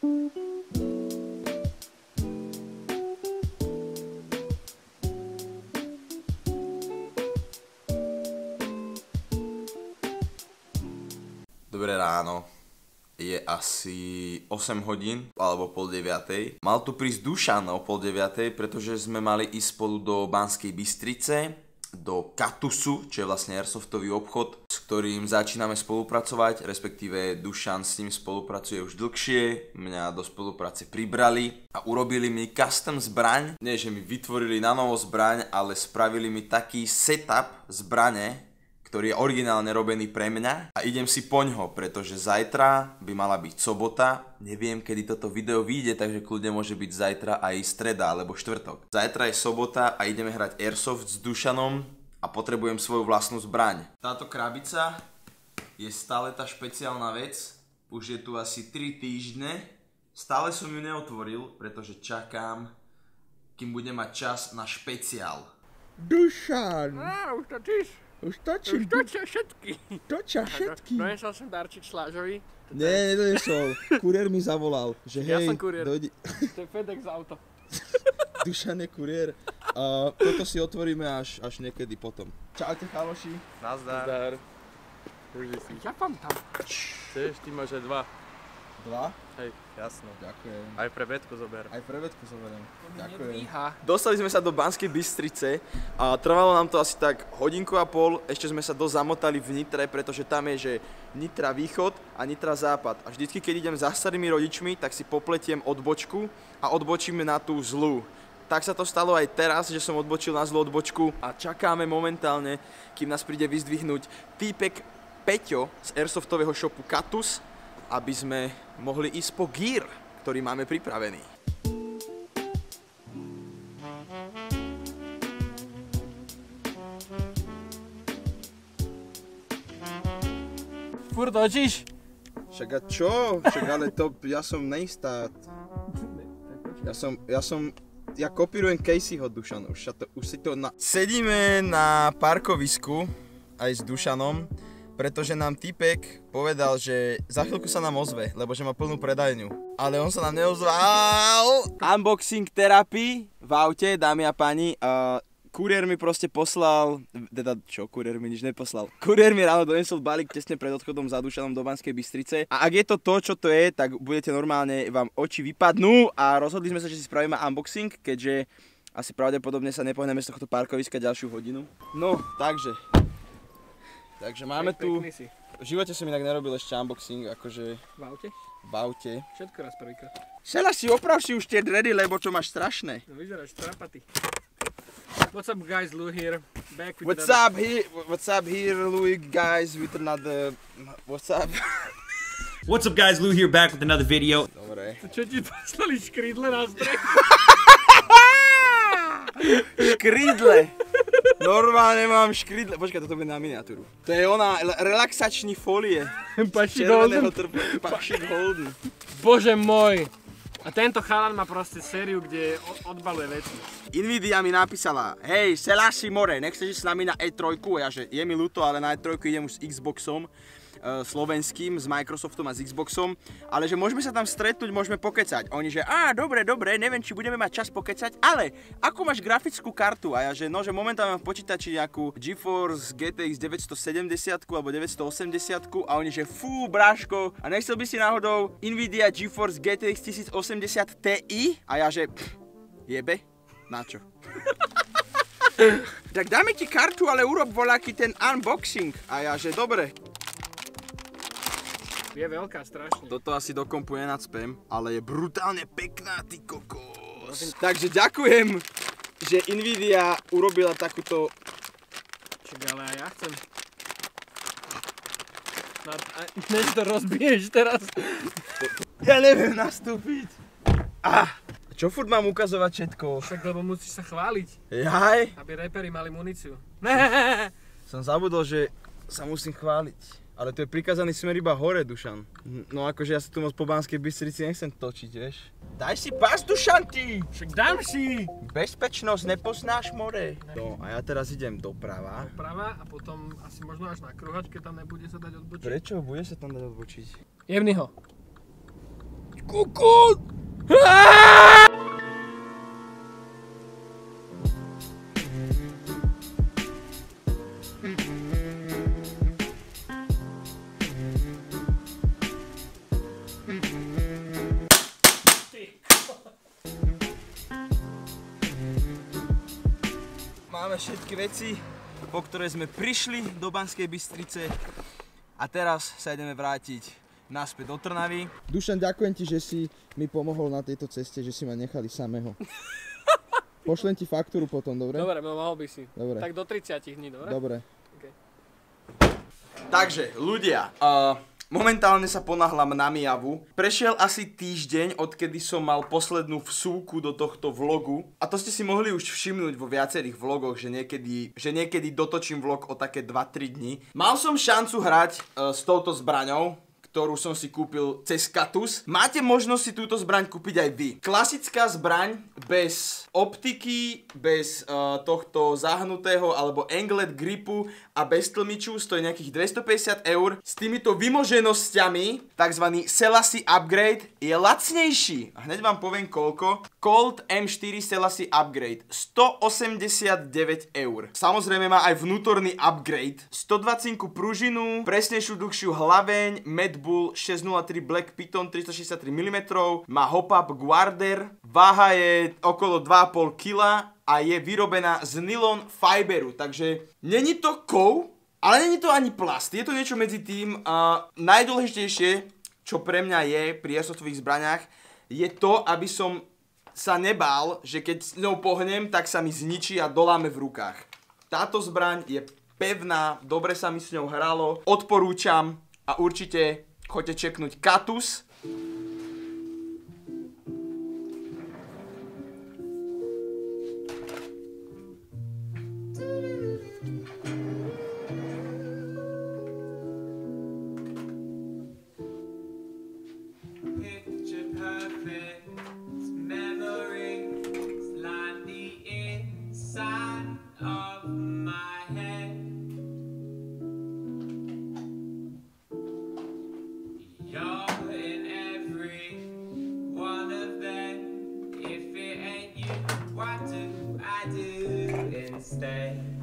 Dobré ráno. Je asi 8 hodín, alebo pol 9. Mal tu prísť Dušan o pol 9, pretože sme mali ísť spolu do Banskej Bystrice, do Katusu, čo je vlastne airsoftový obchod, s ktorým začíname spolupracovať, respektíve Dušan s ním spolupracuje už dlhšie, mňa do spolupráce pribrali a urobili mi custom zbraň. Nie, že mi vytvorili na novo zbraň, ale spravili mi taký setup zbrane, ktorý je originálne robený pre mňa a idem si poňho, pretože zajtra by mala byť sobota, neviem kedy toto video vyjde, takže kľudne môže byť zajtra aj streda alebo štvrtok. Zajtra je sobota a ideme hrať airsoft s Dušanom a potrebujem svoju vlastnú zbraň. Táto krabica je stále tá špeciálna vec, už je tu asi 3 týždne, stále som ju neotvoril, pretože čakám, kým budem mať čas na špeciál. Dušan! Už točíš? Už točím. Už točia všetky. Točia všetky. Donesol som darčík Šlážovi. Nie, nedonesol. Kuriér mi zavolal, že hej, Ja som kuriér. dojdi. To je FedEx auto. Dušan je kuriér. Toto si otvoríme až niekedy potom. Čaute chaloši. Nazdar. Ja mám tam. Chceš, ty máš aj 2. 2? Hej, jasno. Ďakujem. Aj pre Betku zober. Aj pre Vedku zoberiem. Ďakujem. Dostali sme sa do Banskej Bystrice a trvalo nám to asi tak hodinku a pol, ešte sme sa dosť zamotali v Nitre, pretože tam je, že Nitra východ a Nitra západ. A vždycky, keď idem za starými rodičmi, tak si popletiem odbočku a odbočíme na tú zlú. Tak sa to stalo aj teraz, že som odbočil na zlú odbočku a čakáme momentálne, kým nás príde vyzdvihnúť týpek Peťo z airsoftového shopu Katus, aby sme mohli ísť po gear, ktorý máme pripravený. Furt točíš? Však a čo? Však ale to, ja som neistát. Ja kopírujem Caseyho Dušan, už si to Sedíme na parkovisku aj s Dušanom, pretože nám týpek povedal, že za chvíľku sa nám ozve, lebo že má plnú predajňu. Ale on sa nám neozval. Unboxing terapii v aute, dámy a páni. Kuriér mi proste poslal, teda čo, kuriér mi nič neposlal. Kuriér mi ráno donesol balík tesne pred odchodom za Dušanom do Banskej Bystrice. A ak je to to, čo to je, tak budete normálne, vám oči vypadnú. A rozhodli sme sa, že si spravíme unboxing, keďže asi pravdepodobne sa nepohneme z tohto parkoviska ďalšiu hodinu. No, Takže máme tu, v živote som inak nerobil ešte unboxing, akože V aute? v aute. Všetko raz prvýkrát. Šela si oprav si už tie dredy, lebo čo máš strašné. No vyzeráš trapatý. What's up guys, Lou here. Back with What's up here, Louis guys, with another, what's up? What's up guys, Lou here back with another video. Dobre. Čo ti poslali škrydle na strechu? Škrydle. Normálne mám škrydle. Počkaj, toto bude na miniatúru. To je ona, relaxační folie. Pašik Holden. Pašik Holden. Bože môj. A tento chalan má proste sériu, kde odbaluje veci. Nvidia mi napísala, hej, Selassie more, nechceš ísť s nami na E3? A ja, že je mi ľúto, ale na E3 idem už s Xboxom slovenským, s Microsoftom a s Xboxom, ale že môžeme sa tam stretnúť, môžeme pokecať. Oni, že dobre, neviem, či budeme mať čas pokecať, ale ako máš grafickú kartu? A ja, že no, že momentálne mám v počítači nejakú GeForce GTX 970 alebo 980 a oni, že fú, bráško, a nechcel by si náhodou Nvidia GeForce GTX 1080 Ti? A ja, že jebe? Na čo? Tak dáme ti kartu, ale urob voľaký ten unboxing. A ja, že dobre. Je veľká, strašne. Toto asi do kompu nenacpem, ale je brutálne pekná, ty kokos. Takže ďakujem, že Nvidia urobila takúto... Čak, ale aj ja chcem. Než to rozbiješ teraz. Ja neviem nastúpiť. Čo furt mám ukazovať všetko? Však lebo musíš sa chváliť. Jaj. Aby raperi mali muníciu. Som zabudol, že sa musím chváliť. Ale to je prikázaný smer iba hore, Dušan. No akože ja sa tu moc po Banskej Bystrici nechcem točiť, vieš. Daj si pás, Dušan, ty! Však dám si! Bezpečnosť, nepoznáš more. No a ja teraz idem doprava. Doprava a potom asi možno až na kruhačke tam nebude sa dať odbočiť. Prečo? Bude sa tam dať odbočiť. Jemni ho. Kokot! Máme všetky veci, po ktoré sme prišli do Banskej Bystrice a teraz sa ideme vrátiť naspäť do Trnavy. Dušan, ďakujem ti, že si mi pomohol na tejto ceste, že si ma nechali samého. Pošlem ti faktúru potom, dobre? Dobre, mohol by si. Dobre. Tak do 30 dní, dobre? Dobre. Okay. Takže, ľudia, momentálne sa ponáhľam na Mijavu. Prešiel asi týždeň, odkedy som mal poslednú vsúku do tohto vlogu. A to ste si mohli už všimnúť vo viacerých vlogoch, že niekedy dotočím vlog o také 2-3 dní. Mal som šancu hrať s touto zbraňou, ktorú som si kúpil cez Katus. Máte možnosť si túto zbraň kúpiť aj vy. Klasická zbraň bez optiky, bez tohto zahnutého alebo anglet gripu a bez tlmiču stojí nejakých 250 €. S týmito vymoženosťami, takzvaný Selassie Upgrade, je lacnejší. A hneď vám poviem koľko. Colt M4 Selassie Upgrade 189 €. Samozrejme má aj vnútorný upgrade. 120 pružinu, presnejšiu dlhšiu hlaveň, Bull 603 Black Python 363 mm, má hop-up guarder, váha je okolo 2,5 kg a je vyrobená z nylon fiberu, takže není to kov, ale není to ani plast, je to niečo medzi tým. Najdôležitejšie, čo pre mňa je pri airsoftových zbraniach, je to, aby som sa nebál, že keď s ňou pohnem, tak sa mi zničí a doláme v rukách. Táto zbraň je pevná, dobre sa mi s ňou hralo, odporúčam a určite choďte čeknúť Katus. What do I do instead?